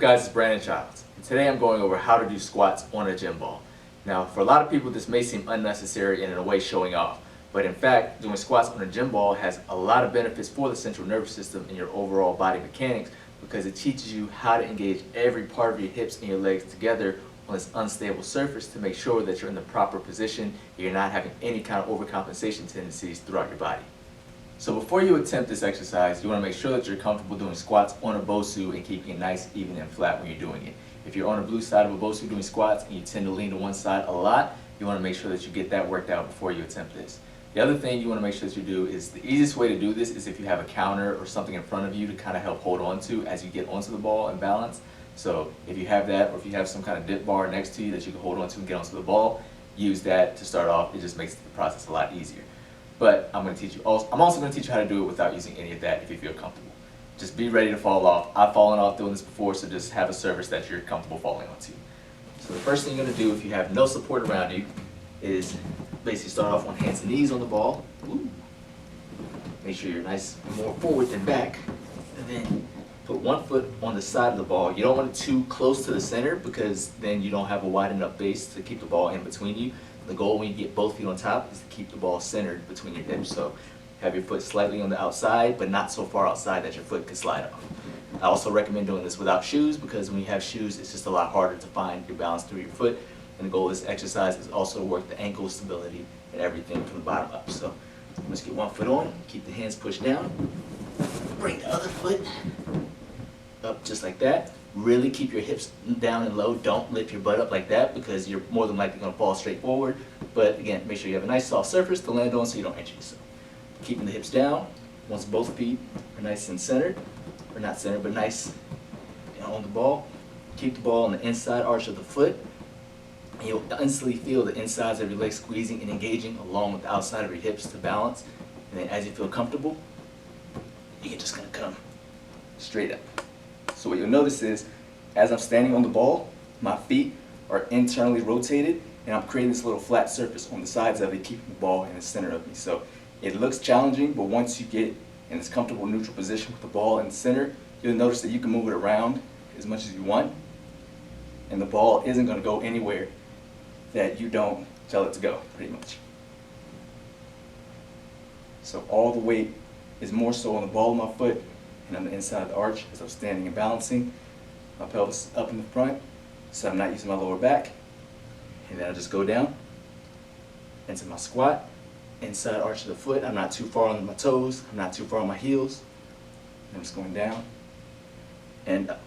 guys, it's Brandon Childs, and today I'm going over how to do squats on a gym ball. Now, for a lot of people this may seem unnecessary and in a way showing off, but in fact doing squats on a gym ball has a lot of benefits for the central nervous system and your overall body mechanics, because it teaches you how to engage every part of your hips and your legs together on this unstable surface to make sure that you're in the proper position and you're not having any kind of overcompensation tendencies throughout your body. So before you attempt this exercise, you want to make sure that you're comfortable doing squats on a Bosu and keeping it nice, even, and flat when you're doing it. If you're on a blue side of a Bosu doing squats and you tend to lean to one side a lot, you want to make sure that you get that worked out before you attempt this. The other thing you want to make sure that you do is, the easiest way to do this is if you have a counter or something in front of you to kind of help hold on to as you get onto the ball and balance. So if you have that, or if you have some kind of dip bar next to you that you can hold on to and get onto the ball, use that to start off. It just makes the process a lot easier. But I'm also going to teach you how to do it without using any of that if you feel comfortable. Just be ready to fall off. I've fallen off doing this before, so just have a surface that you're comfortable falling onto. So the first thing you're going to do if you have no support around you is basically start off on hands and knees on the ball. Ooh. Make sure you're nice, more forward than back. And then put one foot on the side of the ball. You don't want it too close to the center, because then you don't have a wide enough base to keep the ball in between you. The goal when you get both feet on top is to keep the ball centered between your hips. So have your foot slightly on the outside, but not so far outside that your foot could slide off. I also recommend doing this without shoes, because when you have shoes, it's just a lot harder to find your balance through your foot. And the goal of this exercise is also to work the ankle stability and everything from the bottom up. So let's get one foot on, keep the hands pushed down, bring the other foot up just like that. Really keep your hips down and low. Don't lift your butt up like that, because you're more than likely going to fall straight forward. But again, make sure you have a nice soft surface to land on so you don't injure yourself. Keeping the hips down once both feet are nice and centered, or not centered, but nice on the ball. Keep the ball on the inside arch of the foot. And you'll instantly feel the insides of your legs squeezing and engaging along with the outside of your hips to balance. And then as you feel comfortable, you're just going to come straight up. So what you'll notice is, as I'm standing on the ball, my feet are internally rotated, and I'm creating this little flat surface on the sides of it, keeping the ball in the center of me. So it looks challenging, but once you get in this comfortable neutral position with the ball in the center, you'll notice that you can move it around as much as you want, and the ball isn't going to go anywhere that you don't tell it to go, pretty much. So all the weight is more so on the ball of my foot and on the inside of the arch as I'm standing and balancing. My pelvis up in the front, so I'm not using my lower back. And then I just go down into my squat, inside arch of the foot. I'm not too far on my toes, I'm not too far on my heels. I'm just going down and up.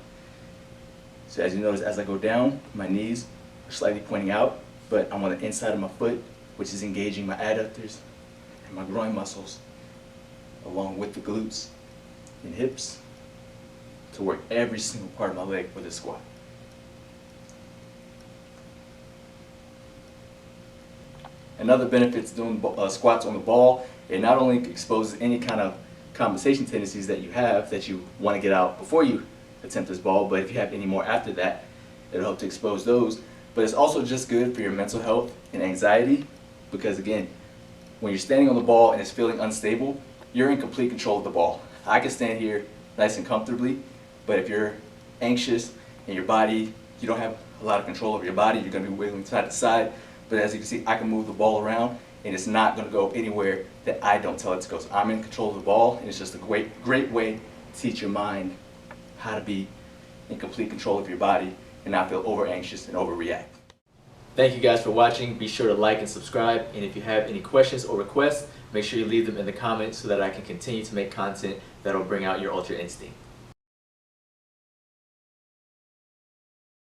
So as you notice, as I go down, my knees are slightly pointing out, but I'm on the inside of my foot, which is engaging my adductors and my groin muscles, along with the glutes and hips, to work every single part of my leg for this squat. Another benefit to doing squats on the ball, it not only exposes any kind of compensation tendencies that you have that you want to get out before you attempt this ball, but if you have any more after that, it'll help to expose those. But it's also just good for your mental health and anxiety, because again, when you're standing on the ball and it's feeling unstable, you're in complete control of the ball. I can stand here nice and comfortably, but if you're anxious and your body, you don't have a lot of control over your body, you're going to be wiggling side to side. But as you can see, I can move the ball around, and it's not going to go anywhere that I don't tell it to go. So I'm in control of the ball, and it's just a great way to teach your mind how to be in complete control of your body and not feel over anxious and overreact. Thank you guys for watching. Be sure to like and subscribe, and if you have any questions or requests, make sure you leave them in the comments so that I can continue to make content that'll bring out your ultra instinct.